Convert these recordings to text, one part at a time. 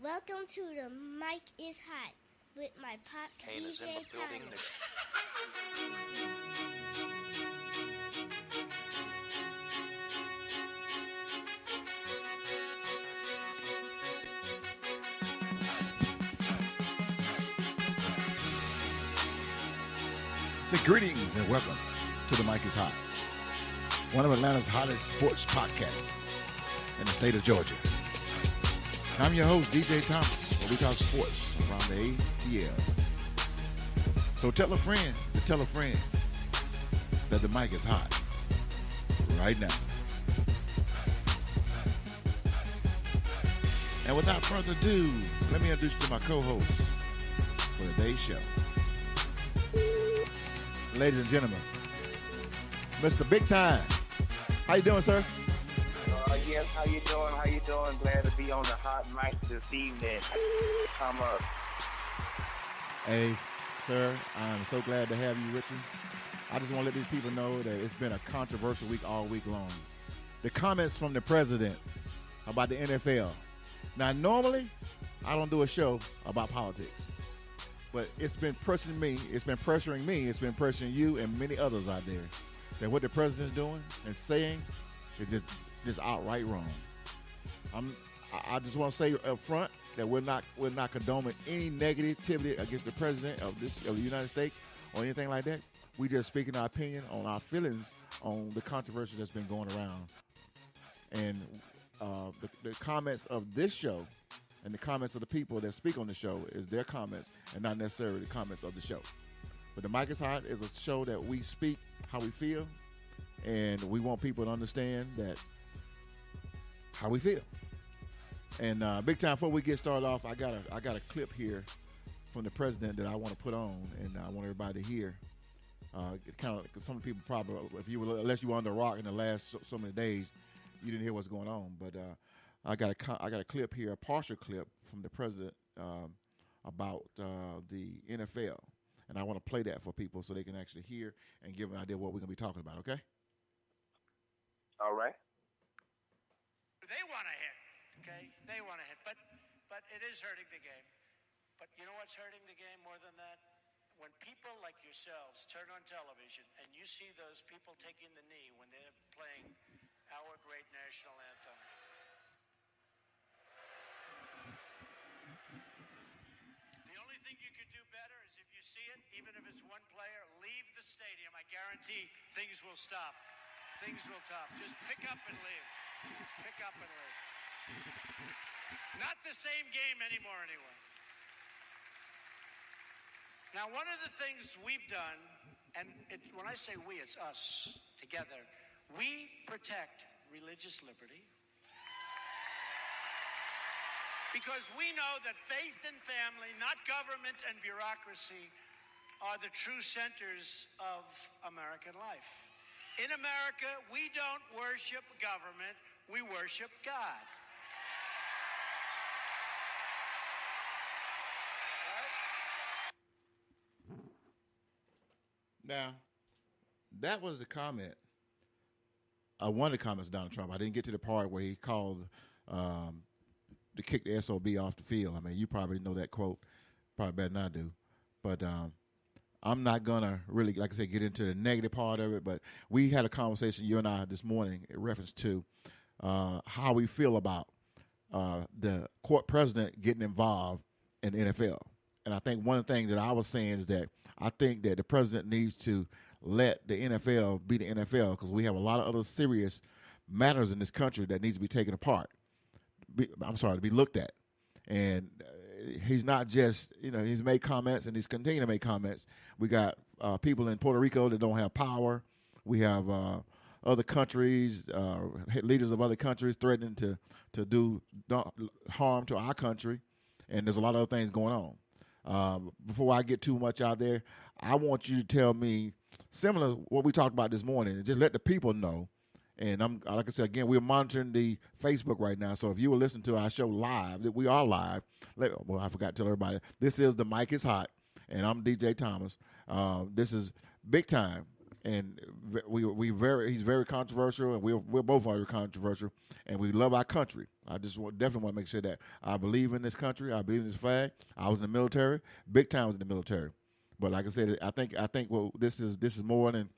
Welcome to the Mic is Hot with my pop Kane is in DJ the building. Thomas. So greetings and welcome to the Mic is Hot, one of Atlanta's hottest sports podcasts in the state of Georgia. I'm your host, DJ Thomas, where we talk sports around the ATL. So tell a friend to tell a friend that the mic is hot right now. And without further ado, let me introduce you to my co-host for today's show. Ladies and gentlemen, Mr. Big Time. How you doing, sir? Yes, how you doing? How you doing? Glad to be on the hot mic this evening. Thomas. Hey, sir, I'm so glad to have you with me. I just want to let these people know that it's been a controversial week all week long. The comments from the president about the NFL. Now, normally, I don't do a show about politics. But it's been pressuring me, it's been pressuring you and many others out there that what the president's doing and saying is just outright wrong. I just want to say up front that we're not condoning any negativity against the president of the United States or anything like that. We just speaking our opinion on our feelings on the controversy that's been going around. And the comments of this show and the comments of the people that speak on the show is their comments and not necessarily the comments of the show. But the Mic is Hot is a show that we speak how we feel, and we want people to understand that how we feel. And Big Time, before we get started off, I got a clip here from the president that I want to put on, and I want everybody to hear. Kind of, cause some people probably, unless you were under a rock in the last so many days, you didn't hear what's going on. But I got a clip here, a partial clip from the president about the NFL, and I want to play that for people so they can actually hear and give an idea of what we're going to be talking about. Okay? All right. They want to hit, okay? They want to hit, but it is hurting the game. But you know what's hurting the game more than that? When people like yourselves turn on television and you see those people taking the knee when they're playing our great national anthem. The only thing you could do better is if you see it, even if it's one player, leave the stadium. I guarantee things will stop. Things will stop. Just pick up and leave. Pick up and leave. Not the same game anymore anyway. Now, one of the things we've done, and when I say we, it's us together, we protect religious liberty because we know that faith and family, not government and bureaucracy, are the true centers of American life. In America, we don't worship government, we worship God. Now, that was the comment. One of the comments of Donald Trump. I didn't get to the part where he called to kick the SOB off the field. I mean, you probably know that quote, probably better than I do. But I'm not going to really, like I said, get into the negative part of it. But we had a conversation, you and I, this morning in reference to how we feel about the court president getting involved in the NFL. And I think one of the things that I was saying is that I think that the president needs to let the NFL be the NFL because we have a lot of other serious matters in this country that needs to be taken apart. To be looked at. And he's not just, he's made comments and he's continuing to make comments. We got people in Puerto Rico that don't have power. We have other countries, leaders of other countries threatening to do harm to our country. And there's a lot of other things going on. Before I get too much out there, I want you to tell me, similar to what we talked about this morning, and just let the people know. And like I said, again, we're monitoring the Facebook right now. So if you were listening to our show live, we are live. I forgot to tell everybody, this is The Mic is Hot, and I'm DJ Thomas. This is Big Time and he's very controversial, and we're both very controversial, and we love our country. I just definitely want to make sure that I believe in this country. I believe in this flag. I was in the military. Big time was in the military. But like I said, I think well, this is more than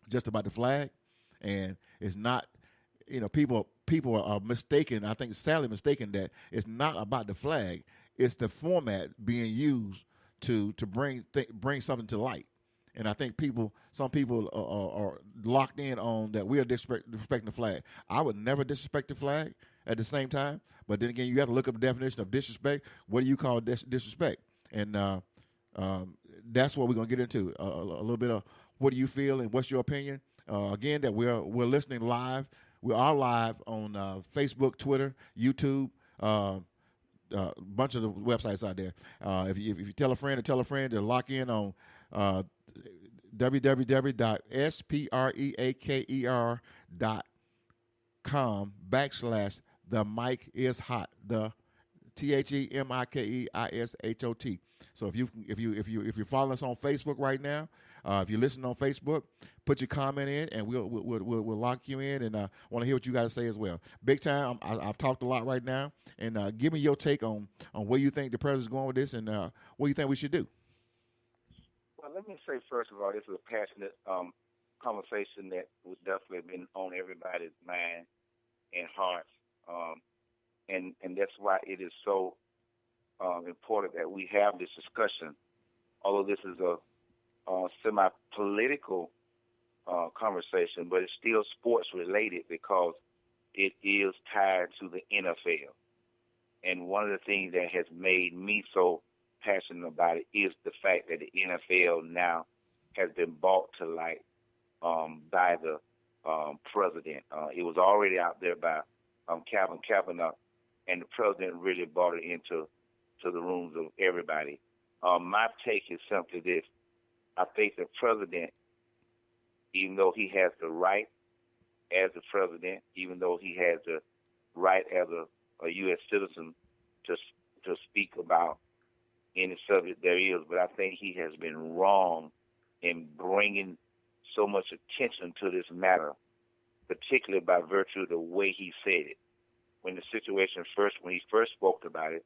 just about the flag, and it's not. People are mistaken. I think sadly mistaken that it's not about the flag. It's the format being used to bring something to light. And I think some people are locked in on that we are disrespecting the flag. I would never disrespect the flag at the same time. But then again, you have to look up the definition of disrespect. What do you call disrespect? And that's what we're going to get into. A little bit of what do you feel and what's your opinion? Again, that we're listening live. We are live on Facebook, Twitter, YouTube, bunch of the websites out there. If you tell a friend to lock in on www.spreaker.com/the mic is hot. The THEMIKEISHOT. So if you're following us on Facebook right now, if you're listening on Facebook, put your comment in, and we'll lock you in, and want to hear what you got to say as well. Big time. I've talked a lot right now, and give me your take on where you think the president's going with this, and what you think we should do. Well, let me say first of all, this is a passionate conversation that would definitely been on everybody's mind and hearts, and that's why it is so important that we have this discussion. Although this is a semi-political conversation, but it's still sports related because it is tied to the NFL. And one of the things that has made me so passionate about it is the fact that the NFL now has been brought to light by the president. It was already out there by Calvin Kavanagh, and the president really brought it into the rooms of everybody. My take is simply this. I think the president, even though he has the right as the president, even though he has the right as a U.S. citizen to speak about any subject there is, but I think he has been wrong in bringing so much attention to this matter, particularly by virtue of the way he said it. When he first spoke about it,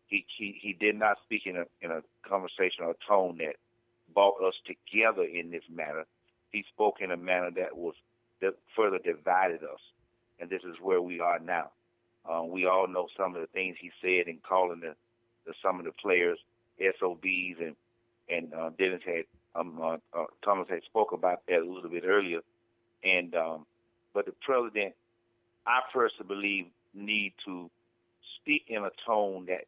he did not speak in a conversation or tone that brought us together in this matter. He spoke in a manner that further divided us, and this is where we are now. We all know some of the things he said in calling some of the players SOBs, and Dennis Thomas had spoke about that a little bit earlier. And but the president, I personally believe, need to speak in a tone that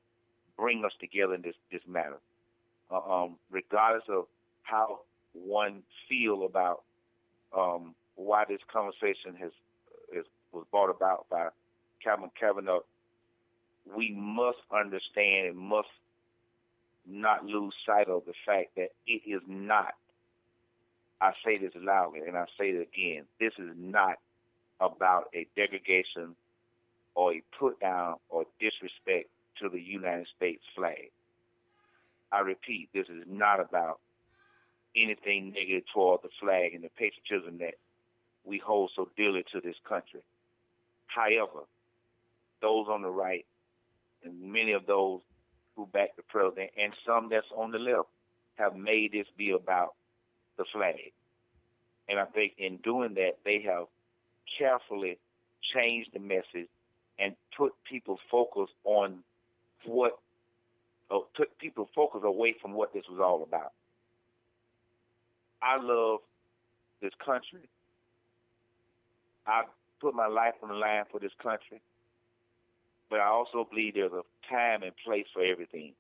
bring us together in this matter, regardless of how one feel about why this conversation was brought about by Calvin Kavanagh. We must understand and must not lose sight of the fact that it is not, I say this loudly and I say it again, this is not about a degradation or a put down or disrespect to the United States flag. I repeat, this is not about anything negative toward the flag and the patriotism that we hold so dearly to this country. However, those on the right and many of those who back the president and some that's on the left have made this be about the flag. And I think in doing that, they have carefully changed the message and put people's focus away from what this was all about. I love this country. I put my life on the line for this country. But I also believe there's a time and place for everything.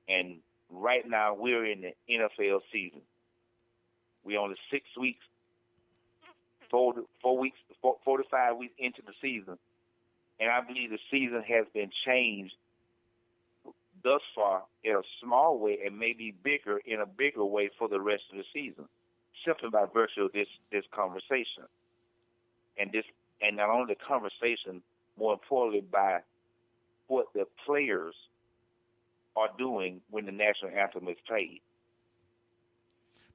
And right now we're in the NFL season. We're only 6 weeks, 45 weeks into the season. And I believe the season has been changed thus far in a small way and maybe in a bigger way for the rest of the season, simply by virtue of this conversation. And not only the conversation, more importantly, by what the players are doing when the national anthem is played.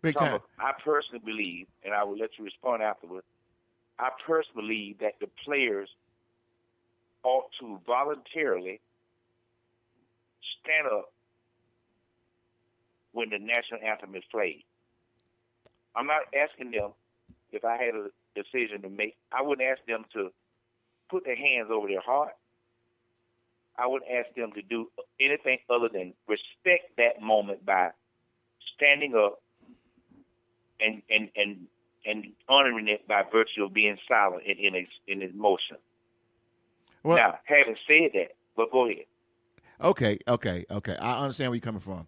Big time. I personally believe, and I will let you respond afterwards, I personally believe that the players ought to voluntarily stand up when the national anthem is played. I'm not asking them, if I had a decision to make, I wouldn't ask them to put their hands over their heart. I wouldn't ask them to do anything other than respect that moment by standing up and honoring it by virtue of being silent in its motion. Well, now, having said that, but go ahead. Okay. I understand where you're coming from.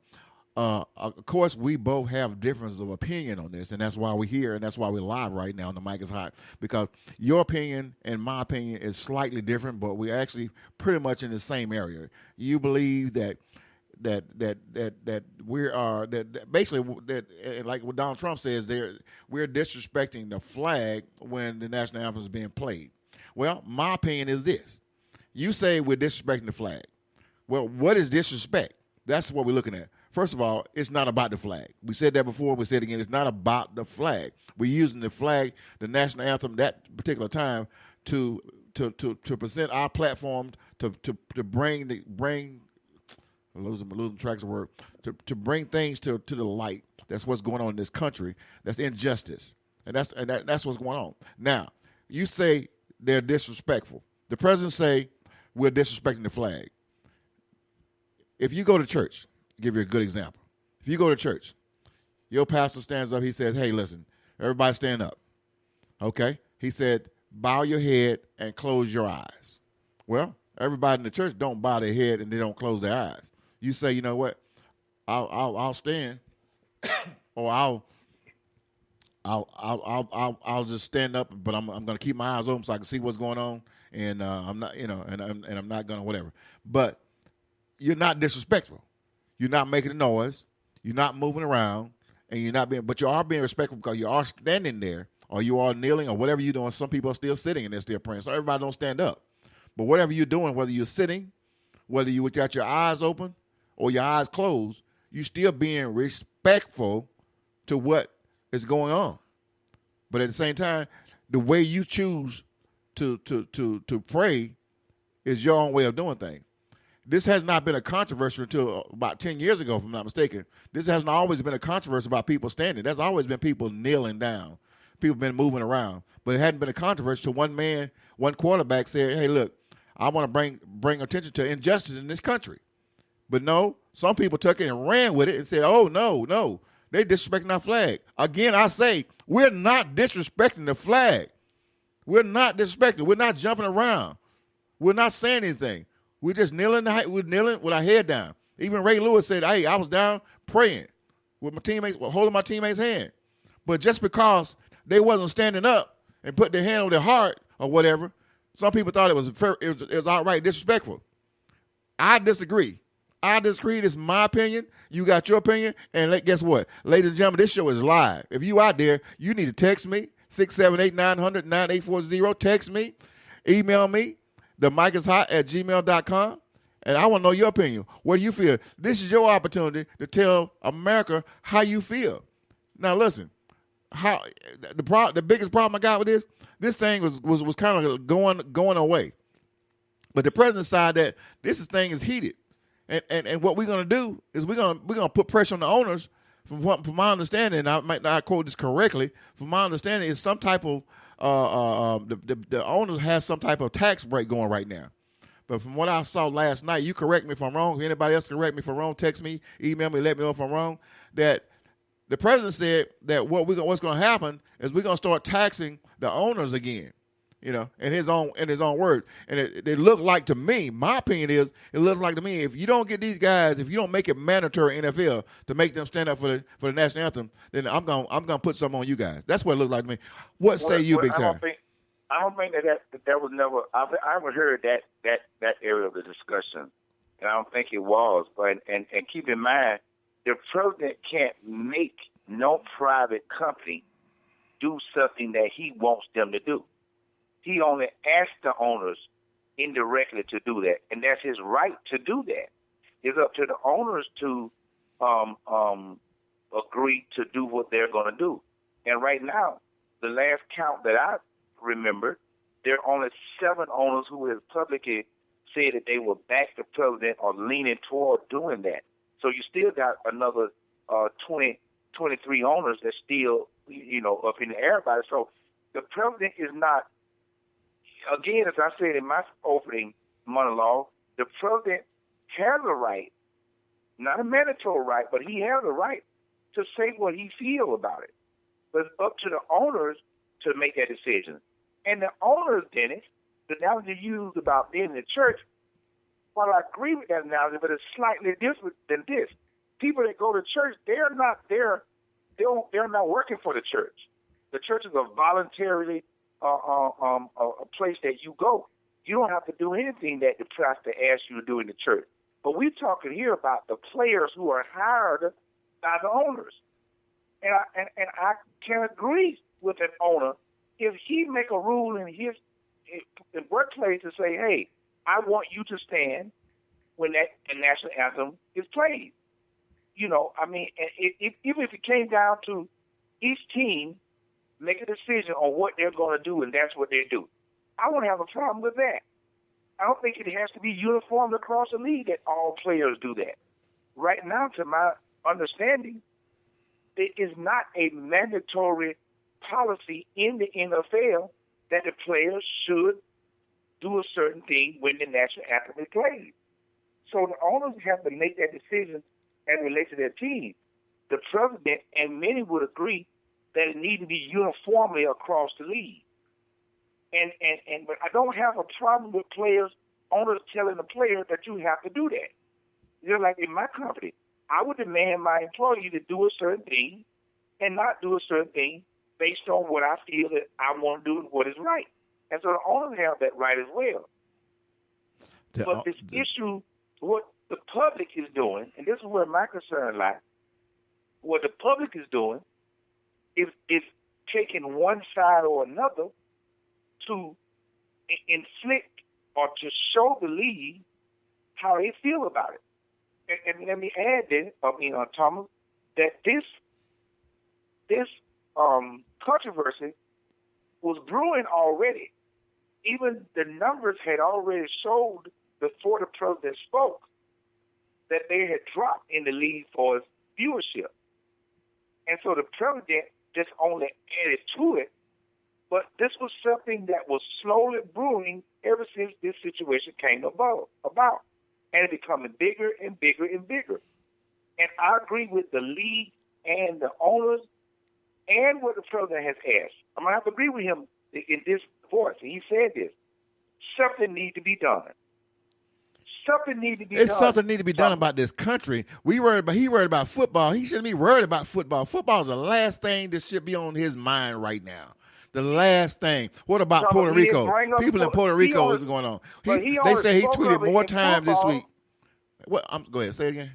Of course, we both have differences of opinion on this, and that's why we're here, and that's why we're live right now on The Mic is Hot, because your opinion and my opinion is slightly different, but we're actually pretty much in the same area. You believe that we are that basically that, like what Donald Trump says, we're disrespecting the flag when the national anthem is being played. Well, my opinion is this: you say we're disrespecting the flag. Well, what is disrespect? That's what we're looking at. First of all, it's not about the flag. We said that before. We said it again. It's not about the flag. We're using the flag, the national anthem, that particular time to present our platform to bring losing tracks of word to bring things to the light. That's what's going on in this country. That's injustice, and that's what's going on. Now, you say they're disrespectful. The president say we're disrespecting the flag. If you go to church, I'll give you a good example. If you go to church, your pastor stands up. He says, "Hey, listen, everybody stand up." Okay? He said, "Bow your head and close your eyes." Well, everybody in the church don't bow their head and they don't close their eyes. You say, "You know what? I'll stand, or I'll just stand up, but I'm going to keep my eyes open so I can see what's going on, and I'm not, and I'm not going to whatever." But you're not disrespectful. You're not making a noise. You're not moving around, and but you are being respectful because you are standing there, or you are kneeling, or whatever you're doing. Some people are still sitting and they're still praying. So everybody don't stand up. But whatever you're doing, whether you're sitting, whether you got your eyes open or your eyes closed, you still being respectful to what is going on. But at the same time, the way you choose to pray is your own way of doing things. This has not been a controversy until about 10 years ago, if I'm not mistaken. This hasn't always been a controversy about people standing. There's always been people kneeling down. People been moving around. But it hadn't been a controversy until one quarterback said, "Hey, look, I want to bring attention to injustice in this country." But no, some people took it and ran with it and said, "Oh, no, they disrespecting our flag." Again, I say, we're not disrespecting the flag. We're not disrespecting. We're not jumping around. We're not saying anything. We're just kneeling. We're kneeling with our head down. Even Ray Lewis said, "Hey, I was down praying with my teammates, holding my teammate's hand." But just because they wasn't standing up and put their hand on their heart or whatever, some people thought it was outright disrespectful. I disagree. This is my opinion. You got your opinion. And guess what? Ladies and gentlemen, this show is live. If you out there, you need to text me, 678-900-9840. Text me, email me, themicishot@gmail.com. And I want to know your opinion. What do you feel? This is your opportunity to tell America how you feel. Now, listen, the biggest problem I got with this thing was kind of going away. But the president decided that this thing is heated. And what we're going to do is we're going to put pressure on the owners. From my understanding, and I might not quote this correctly, from my understanding, is some type of the owners have some type of tax break going right now. But from what I saw last night, you correct me if I'm wrong. If anybody else correct me if I'm wrong, text me, email me, let me know if I'm wrong. That the president said that what's going to happen is we're going to start taxing the owners again. In his own words. And it looked like to me, my opinion is, it looked like to me, if you don't get these guys, if you don't make it mandatory in NFL to make them stand up for the national anthem, then I'm gonna put something on you guys. That's what it looks like to me. What say you, Big Time? I don't think that was never. I haven't heard that area of the discussion, and I don't think it was. But and keep in mind, the president can't make no private company do something that he wants them to do. He only asked the owners indirectly to do that, and that's his right to do that. It's up to the owners to agree to do what they're going to do. And right now, the last count that I remember, there are only 7 owners who have publicly said that they will back the president or leaning toward doing that. So you still got another 23 owners that's still, up in the air about it. So the president is not, again, as I said in my opening monologue, the president has a right, not a mandatory right, but he has a right to say what he feels about it. But it's up to the owners to make that decision. And the owners, Dennis, the analogy used about being in the church, while I agree with that analogy, but it's slightly different than this. People that go to church, they're not working for the church. The church is a voluntarily a place that you go. You don't have to do anything that the pastor asks you to do in the church. But we're talking here about the players who are hired by the owners. And I can agree with an owner if he make a rule in his workplace to say, hey, I want you to stand when the national anthem is played. Even if it came down to each team make a decision on what they're going to do, and that's what they do, I wouldn't have a problem with that. I don't think it has to be uniform across the league that all players do that. Right now, to my understanding, it is not a mandatory policy in the NFL that the players should do a certain thing when the national anthem is played. So the owners have to make that decision as it relates to their team. The president and many would agree that it needs to be uniformly across the league. But I don't have a problem with owners telling the players that you have to do that. Just like in my company, I would demand my employee to do a certain thing and not do a certain thing based on what I feel that I want to do and what is right. And so the owners have that right as well. But this issue, what the public is doing, and this is where my concern lies, what the public is doing is taking one side or another to inflict or to show the league how they feel about it. And let me add this, Thomas, that this controversy was brewing already. Even the numbers had already showed before the president spoke that they had dropped in the league for viewership. And so the president just only added to it. But this was something that was slowly brewing ever since this situation came about. And it becoming bigger and bigger and bigger. And I agree with the league and the owners and what the president has asked. I'm going to have to agree with him in this voice. And he said this. Something needs to be done. Something needs to be done. It's something need to be done about this country. He worried about football. He shouldn't be worried about football. Football is the last thing that should be on his mind right now. The last thing. What about Puerto Rico? People in Puerto Rico is going on. They say he tweeted more times this week. Go ahead. Say it again.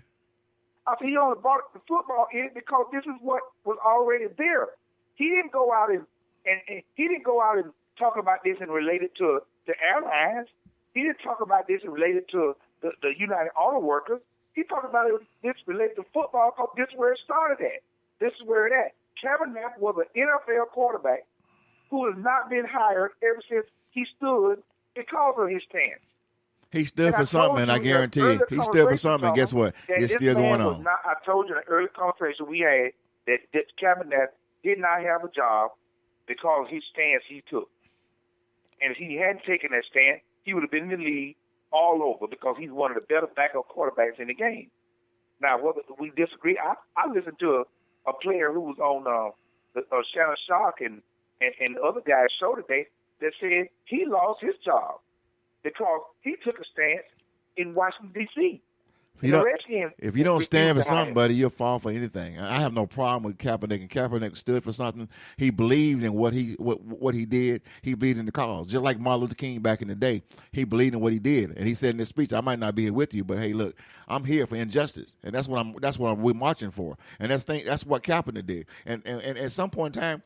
I said he only brought the football in because this is what was already there. He didn't go out and he didn't go out and talk about this and relate it to the airlines. He didn't talk about this and relate it to the United Auto Workers. He talked about this related to football because this is where it started at. This is where it at. Kaepernick was an NFL quarterback who has not been hired ever since he stood because of his stance. He stood for something, and I guarantee you, he stood for something, and guess what? It's still going on. I told you in the early conversation we had that Kaepernick did not have a job because his stance he took. And if he hadn't taken that stance, he would have been in the league all over because he's one of the better backup quarterbacks in the game. Now, whether we disagree, I listened to a player who was on Shannon Sharp and other guys' show today that said he lost his job because he took a stance in Washington, D.C. If you don't stand for something, buddy, you'll fall for anything. I have no problem with Kaepernick, and Kaepernick stood for something. He believed in what he did. He believed in the cause, just like Martin Luther King back in the day. He believed in what he did, and he said in his speech, "I might not be here with you, but hey, look, I'm here for injustice, and that's what we're marching for." And that's what Kaepernick did. And at some point in time,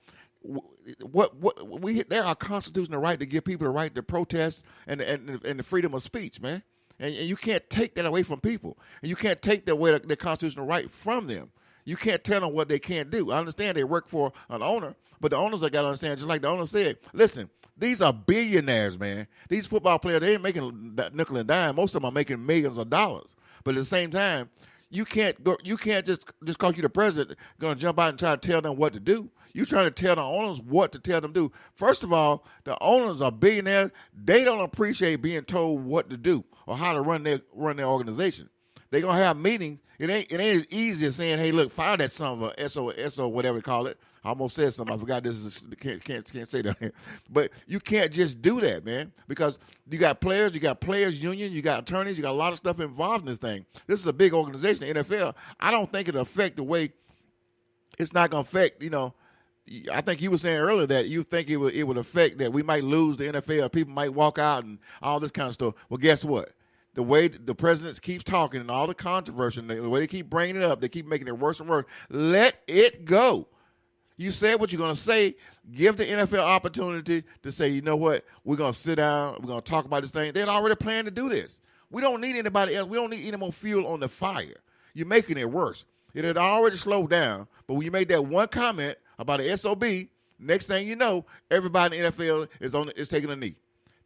there are constitutional right to give people the right to protest and the freedom of speech, man. And you can't take that away from people. And you can't take the constitutional right from them. You can't tell them what they can't do. I understand they work for an owner, but the owners have got to understand, just like the owner said, listen, these are billionaires, man. These football players, they ain't making that nickel and dime. Most of them are making millions of dollars. But at the same time, you can't just because you're the president, going to jump out and try to tell them what to do. You're trying to tell the owners what to tell them to do. First of all, the owners are billionaires. They don't appreciate being told what to do or how to run their organization. They're going to have meetings. It ain't as easy as saying, hey, look, fire that son of a SO, whatever they call it. I almost said something. I forgot this is can't say that. But you can't just do that, man, because you got players union, you got attorneys, you got a lot of stuff involved in this thing. This is a big organization, the NFL. I don't think it'll affect the way it's not going to affect, I think you were saying earlier that you think it would affect that we might lose the NFL. People might walk out and all this kind of stuff. Well, guess what? The way the president keeps talking and all the controversy, the way they keep bringing it up, they keep making it worse and worse. Let it go. You said what you're going to say. Give the NFL opportunity to say, you know what, we're going to sit down, we're going to talk about this thing. They're already planning to do this. We don't need anybody else. We don't need any more fuel on the fire. You're making it worse. It had already slowed down, but when you made that one comment about the SOB, next thing you know, everybody in the NFL is taking a knee.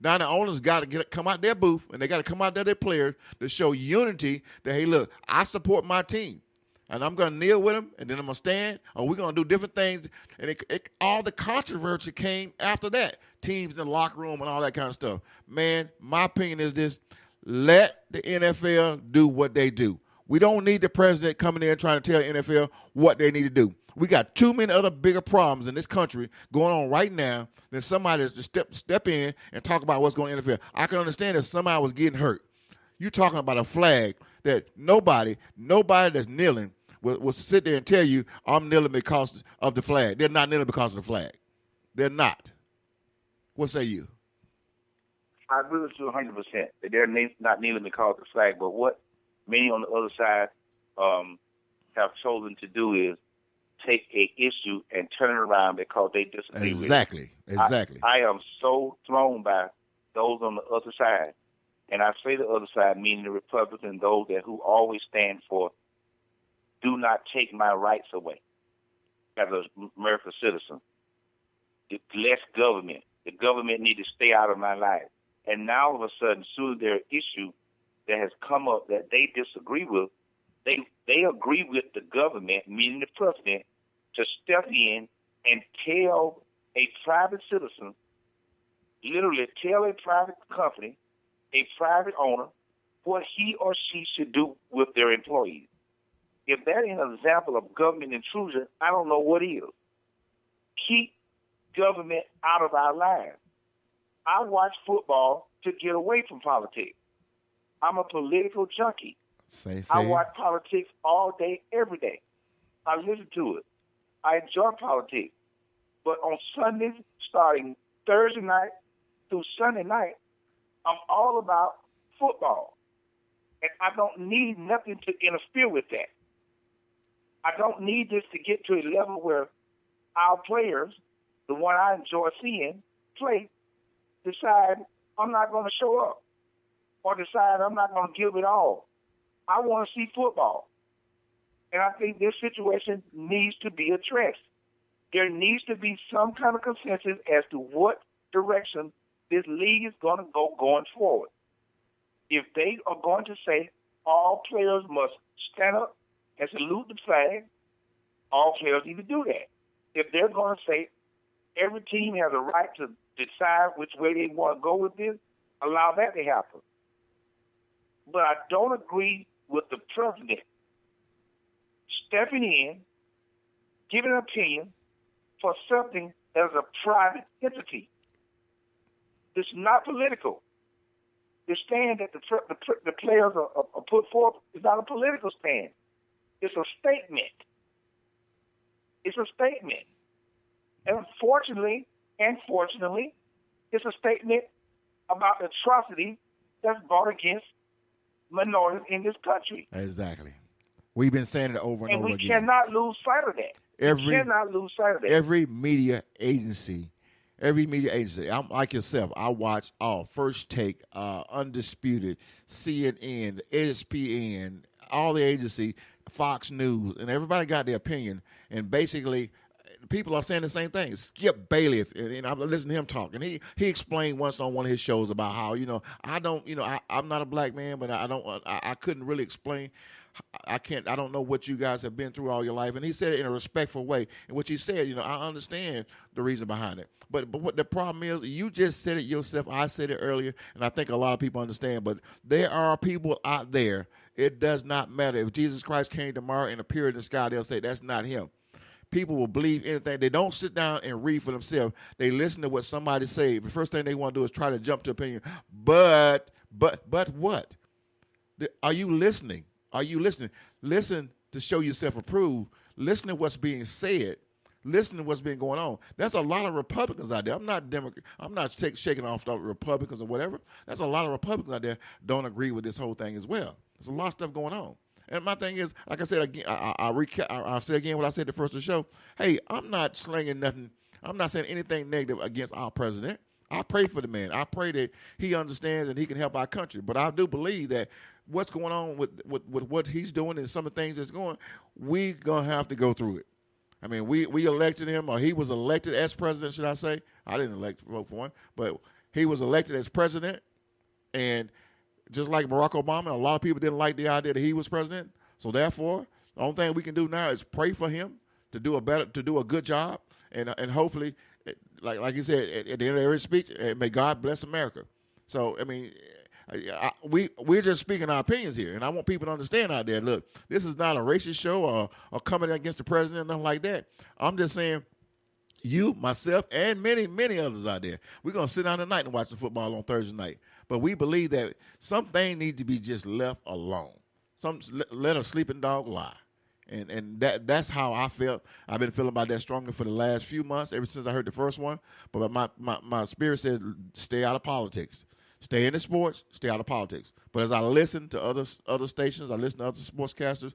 Now the owners got to come out their booth, and they got to come out their players to show unity that, hey, look, I support my team. And I'm going to kneel with them, and then I'm going to stand, or we're going to do different things. And all the controversy came after that, teams in the locker room and all that kind of stuff. Man, my opinion is this: let the NFL do what they do. We don't need the president coming in trying to tell the NFL what they need to do. We got too many other bigger problems in this country going on right now than somebody to step in and talk about what's going on in the NFL. I can understand if somebody was getting hurt. You're talking about a flag that nobody that's kneeling will sit there and tell you, I'm kneeling because of the flag. They're not kneeling because of the flag. They're not. What say you? I agree with you 100%. That they're not kneeling because of the flag, but what many on the other side have chosen to do is take a issue and turn it around because they disagree with it. Exactly. I am so thrown by those on the other side. And I say the other side, meaning the Republicans, those who always stand for do not take my rights away as an American citizen. Less government. The government need to stay out of my life. And now all of a sudden, soon there an issue that has come up that they disagree with, they agree with the government, meaning the president, to step in and tell a private citizen, literally tell a private company, a private owner, what he or she should do with their employees. If that ain't an example of government intrusion, I don't know what is. Keep government out of our lives. I watch football to get away from politics. I'm a political junkie. I watch politics all day, every day. I listen to it. I enjoy politics. But on Sundays, starting Thursday night through Sunday night, I'm all about football. And I don't need nothing to interfere with that. I don't need this to get to a level where our players, the one I enjoy seeing play, decide I'm not going to show up or decide I'm not going to give it all. I want to see football. And I think this situation needs to be addressed. There needs to be some kind of consensus as to what direction this league is going to go going forward. If they are going to say all players must stand up and salute the flag, all players need to do that. If they're going to say every team has a right to decide which way they want to go with this, allow that to happen. But I don't agree with the president stepping in, giving an opinion for something that is a private entity. It's not political. The stand that the players are put forth is not a political stand. It's a statement. It's a statement. And fortunately, it's a statement about the atrocity that's brought against minorities in this country. Exactly. We've been saying it over and over again. And we cannot lose sight of that. Every media agency Every media agency. I'm like yourself. I watch all First Take, Undisputed, CNN, ESPN, all the agency, Fox News, and everybody got their opinion. And basically, people are saying the same thing. Skip Bayless, and I listened to him talk, and he explained once on one of his shows about how I don't I'm not a black man, but I couldn't really explain. I don't know what you guys have been through all your life, and he said it in a respectful way. And what you said, I understand the reason behind it. But what the problem is, you just said it yourself. I said it earlier, and I think a lot of people understand. But there are people out there. It does not matter if Jesus Christ came tomorrow and appeared in the sky. They'll say that's not him. People will believe anything. They don't sit down and read for themselves. They listen to what somebody say. The first thing they want to do is try to jump to opinion. But what? Are you listening? Are you listening? Listen to show yourself approved. Listen to what's being said. Listen to what's been going on. There's a lot of Republicans out there. I'm not Democrat. I'm not shaking off the Republicans or whatever. There's a lot of Republicans out there don't agree with this whole thing as well. There's a lot of stuff going on. And my thing is, like I said again, I'll say again what I said the first of the show. Hey, I'm not slinging nothing. I'm not saying anything negative against our president. I pray for the man. I pray that he understands and he can help our country. But I do believe that what's going on with what he's doing and some of the things that's going, we're going to have to go through it. I mean, we elected him, or he was elected as president, should I say. I didn't vote for him, but he was elected as president. And just like Barack Obama, a lot of people didn't like the idea that he was president. So therefore, the only thing we can do now is pray for him to do a good job. And hopefully, like you said at the end of every speech, may God bless America. So, I mean, we're just speaking our opinions here, and I want people to understand out there, look, this is not a racist show or coming against the president, nothing like that. I'm just saying, you, myself, and many, many others out there, we're going to sit down tonight and watch the football on Thursday night. But we believe that some things need to be just left alone. Let a sleeping dog lie. And that's how I felt. I've been feeling about that strongly for the last few months, ever since I heard the first one. But my spirit says stay out of politics. Stay in the sports, stay out of politics. But as I listen to other stations, I listen to other sportscasters,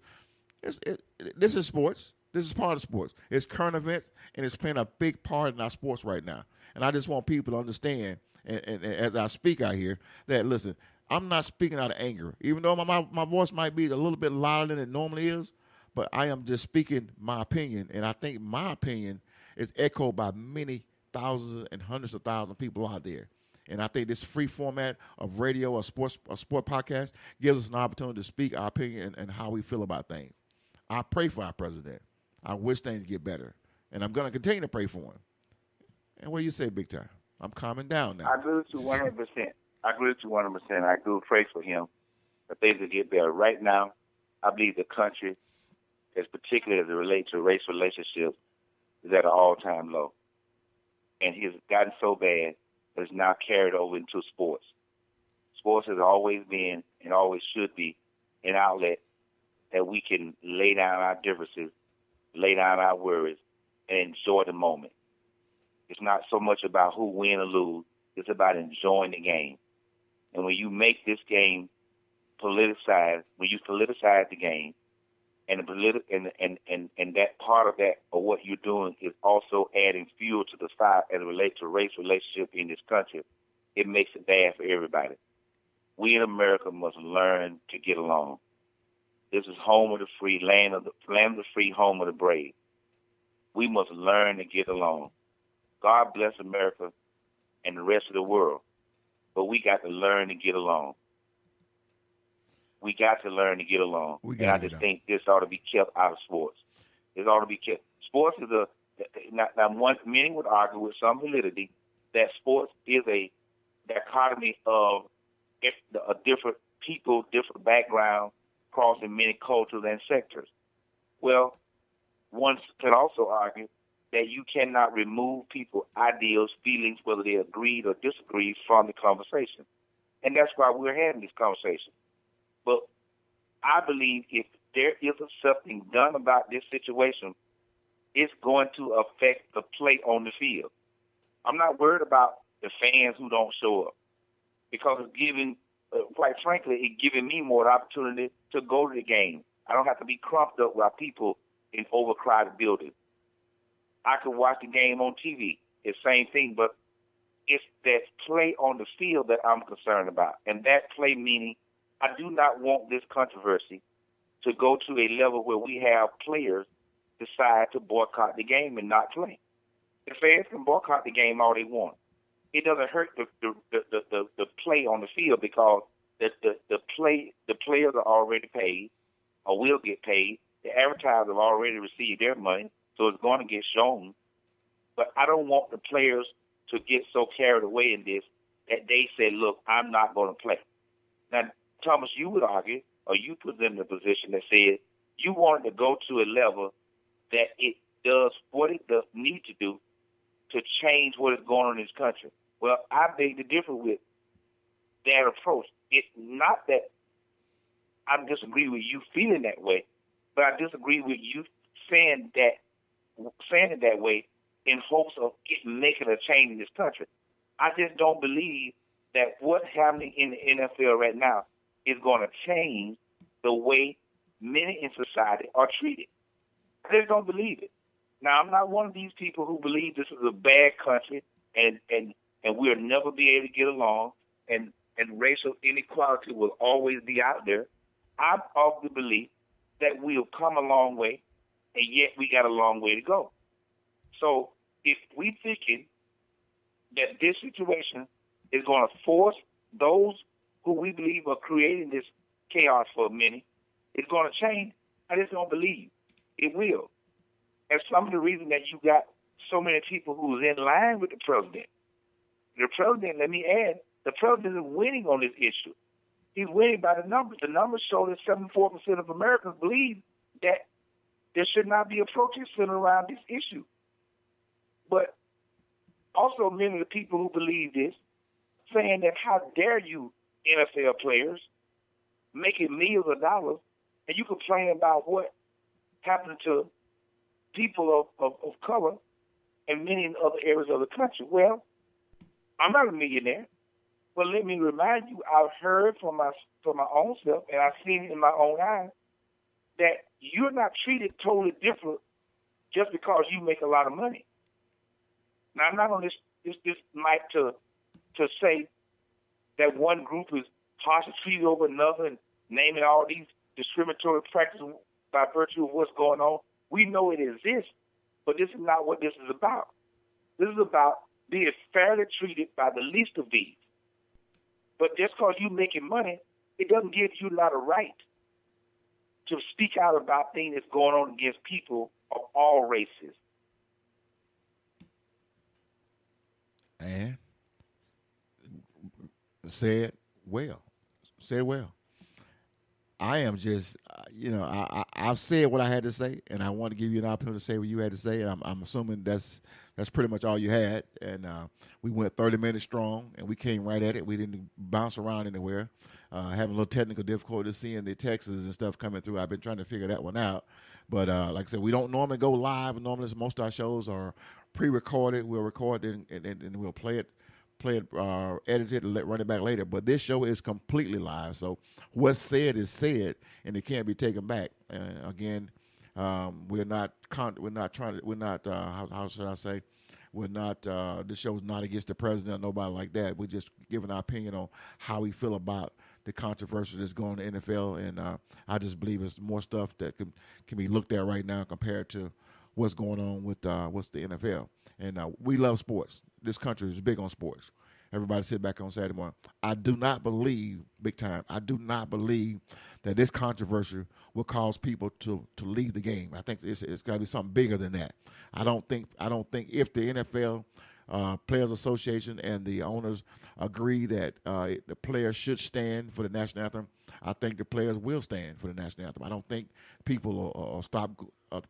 this is sports. This is part of sports. It's current events, and it's playing a big part in our sports right now. And I just want people to understand, and as I speak out here, that, listen, I'm not speaking out of anger. Even though my voice might be a little bit louder than it normally is, but I am just speaking my opinion. And I think my opinion is echoed by many thousands and hundreds of thousands of people out there. And I think this free format of radio or sport podcast gives us an opportunity to speak our opinion and how we feel about things. I pray for our president. I wish things get better. And I'm going to continue to pray for him. And what do you say, Big Time? I'm calming down now. I agree with you 100%. I do pray for him that things will get better. Right now, I believe the country, as particularly as it relates to race relationships, is at an all-time low. And it's gotten so bad that it's now carried over into sports. Sports has always been and always should be an outlet that we can lay down our differences, lay down our worries, and enjoy the moment. It's not so much about who win or lose. It's about enjoying the game. And when you make this game politicized, when you politicize the game, and that part of that or what you're doing is also adding fuel to the fire as it relates to race relationship in this country, it makes it bad for everybody. We in America must learn to get along. This is home of the free, land of the free, home of the brave. We must learn to get along. God bless America and the rest of the world, but we got to learn to get along. We got to learn to get along. And I just think this ought to be kept out of sports. It ought to be kept. Sports is many would argue with some validity that sports is a dichotomy of a different people, different backgrounds, crossing many cultures and sectors. Well, one can also argue that you cannot remove people's ideals, feelings, whether they agreed or disagreed, from the conversation. And that's why we're having this conversation. But I believe if there isn't something done about this situation, it's going to affect the play on the field. I'm not worried about the fans who don't show up, because it's giving, quite frankly, it's giving me more opportunity to go to the game. I don't have to be crumped up by people in overcrowded buildings. I can watch the game on TV It's the same thing, but it's that play on the field that I'm concerned about. And that play meaning I do not want this controversy to go to a level where we have players decide to boycott the game and not play. The fans can boycott the game all they want. It doesn't hurt the play on the field because the players are already paid or will get paid. The advertisers have already received their money, so it's going to get shown. But I don't want the players to get so carried away in this that they say, look, I'm not going to play. Now, Thomas, you would argue, or you put in the position that said you wanted to go to a level that it does what it does need to do to change what is going on in this country. Well, I beg to differ with that approach. It's not that I disagree with you feeling that way, but I disagree with you saying it that way in hopes of it making a change in this country. I just don't believe that what's happening in the NFL right now is going to change the way many in society are treated. I just don't believe it. Now, I'm not one of these people who believe this is a bad country and we'll never be able to get along and racial inequality will always be out there. I of the belief that we'll come a long way, and yet we got a long way to go. So if we thinking that this situation is going to force those who we believe are creating this chaos for many, it's going to change, I just don't believe it will. And some of the reason that you got so many people who's in line with the president. The president, let me add, the president is winning on this issue. He's winning by the numbers. The numbers show that 74% of Americans believe that there should not be a protest centered around this issue. But also many of the people who believe this saying that how dare you NFL players making millions of dollars and you complain about what happened to people of color in many other areas of the country. Well, I'm not a millionaire, but let me remind you, I've heard from my own self, and I've seen it in my own eyes, that you're not treated totally different just because you make a lot of money. Now, I'm not on this mic to say that one group is partially treated over another and naming all these discriminatory practices by virtue of what's going on. We know it exists, but this is not what this is about. This is about being fairly treated by the least of these. But just because you're making money, it doesn't give you not a right to speak out about things that's going on against people of all races. And said well. I am just, I've said what I had to say, and I want to give you an opportunity to say what you had to say. And I'm assuming that's pretty much all you had. And we went 30 minutes strong, and we came right at it. We didn't bounce around anywhere. Having a little technical difficulty seeing the texts and stuff coming through. I've been trying to figure that one out. But like I said, we don't normally go live. Normally, most of our shows are pre-recorded. We'll record it and we'll play it, edit it, and run it back later. But this show is completely live, so what's said is said, and it can't be taken back. Again, we're not. How should I say? We're not. This show's not against the president or nobody like that. We're just giving our opinion on how we feel about the controversy that's going on in the NFL, and I just believe it's more stuff that can be looked at right now compared to what's going on with what's the NFL. And we love sports. This country is big on sports. Everybody sit back on Saturday morning. I do not believe, big time, I do not believe that this controversy will cause people to leave the game. I think it's got to be something bigger than that. I don't think if the NFL Players Association and the owners agree that the players should stand for the national anthem, I think the players will stand for the national anthem. I don't think people will stop,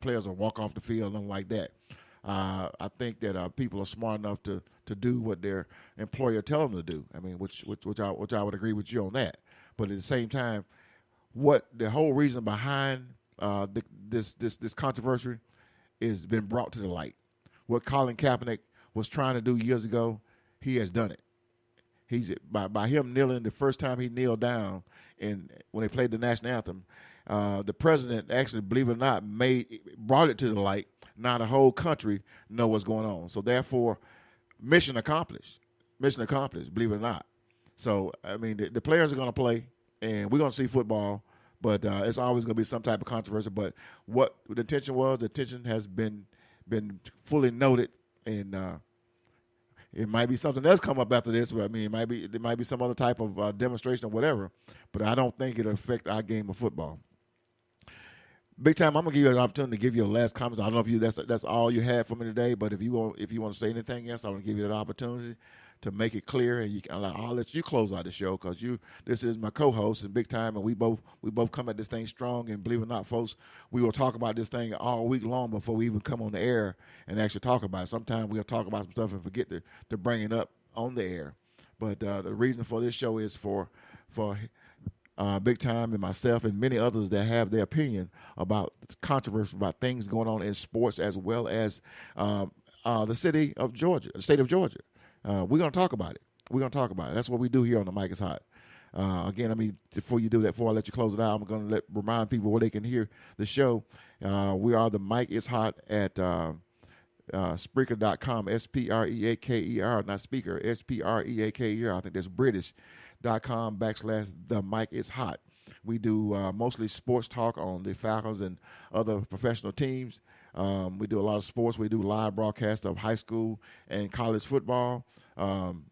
players will walk off the field, nothing like that. I think that people are smart enough to do what their employer tell them to do. I mean, which I would agree with you on that. But at the same time, what the whole reason behind this controversy is been brought to the light. What Colin Kaepernick was trying to do years ago, he has done it. He's by him kneeling the first time he kneeled down, and when they played the national anthem, the president actually, believe it or not, brought it to the light. Now the whole country know what's going on. So therefore, mission accomplished. Mission accomplished, believe it or not. So, I mean, the players are going to play, and we're going to see football, but it's always going to be some type of controversy. But what the intention has been fully noted, and it might be something else come up after this. But I mean, there might be some other type of demonstration or whatever. But I don't think it'll affect our game of football. Big Time, I'm gonna give you an opportunity to give your last comments. I don't know if that's all you had for me today, but if you want to say anything else, I'm gonna give you that opportunity to make it clear, and I'll let you close out the show because this is my co-host and Big Time, and we both come at this thing strong. And believe it or not, folks, we will talk about this thing all week long before we even come on the air and actually talk about it. Sometimes we'll talk about some stuff and forget to bring it up on the air. But the reason for this show is for Big Time and myself and many others that have their opinion about controversy, about things going on in sports, as well as the state of Georgia. We're going to talk about it. That's what we do here on The Mic is Hot. Again, I mean, before I let you close it out, I'm going to remind people where they can hear the show. We are The Mic is Hot at Spreaker.com, Spreaker, not speaker, Spreaker. I think that's British.com / The Mic is Hot. We do mostly sports talk on the Falcons and other professional teams. We do a lot of sports. We do live broadcasts of high school and college football. You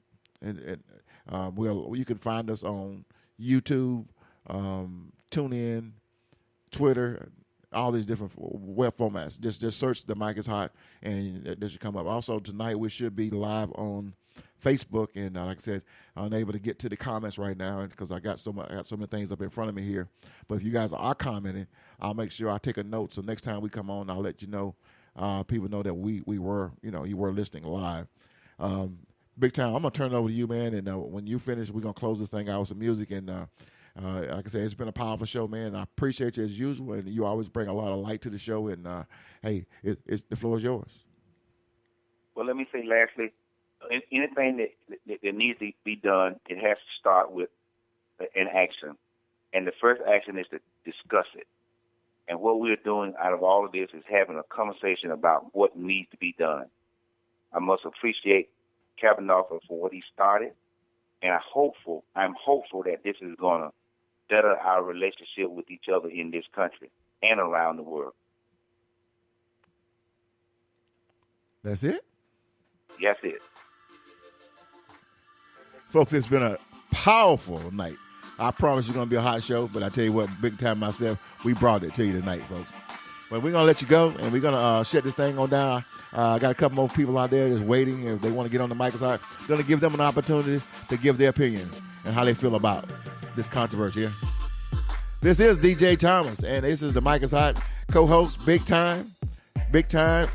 can find us on YouTube, TuneIn, Twitter, all these different web formats. Just search The Mic is Hot, and this should come up. Also, tonight we should be live on Facebook, and like I said, I'm unable to get to the comments right now because I got so many things up in front of me here. But if you guys are commenting, I'll make sure I take a note. So next time we come on, I'll let you know. People know that we were, you were listening live. Big Time, I'm gonna turn it over to you, man. And when you finish, we're gonna close this thing out with some music. And like I said, it's been a powerful show, man. I appreciate you as usual, and you always bring a lot of light to the show. And hey, the floor is yours. Well, let me say lastly, anything that needs to be done, it has to start with an action. And the first action is to discuss it. And what we're doing out of all of this is having a conversation about what needs to be done. I must appreciate Kavanaugh for what he started, and I'm hopeful that this is going to better our relationship with each other in this country and around the world. That's it? That's it. Folks, it's been a powerful night. I promise you're going to be a hot show, but I tell you what, Big Time myself, we brought it to you tonight, folks. But we're going to let you go, and we're going to shut this thing on down. I got a couple more people out there just waiting. If they want to get on the mic, I'm going to give them an opportunity to give their opinion and how they feel about this controversy here. This is DJ Thomas, and this is The Mic is Hot co-host, Big Time. Big Time,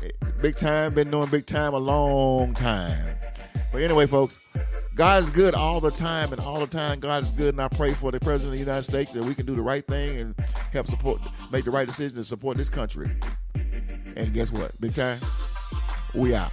been doing Big Time a long time. But anyway, folks, God is good all the time, and all the time God is good, and I pray for the President of the United States that we can do the right thing and help make the right decision to support this country. And guess what? Big Time, we out.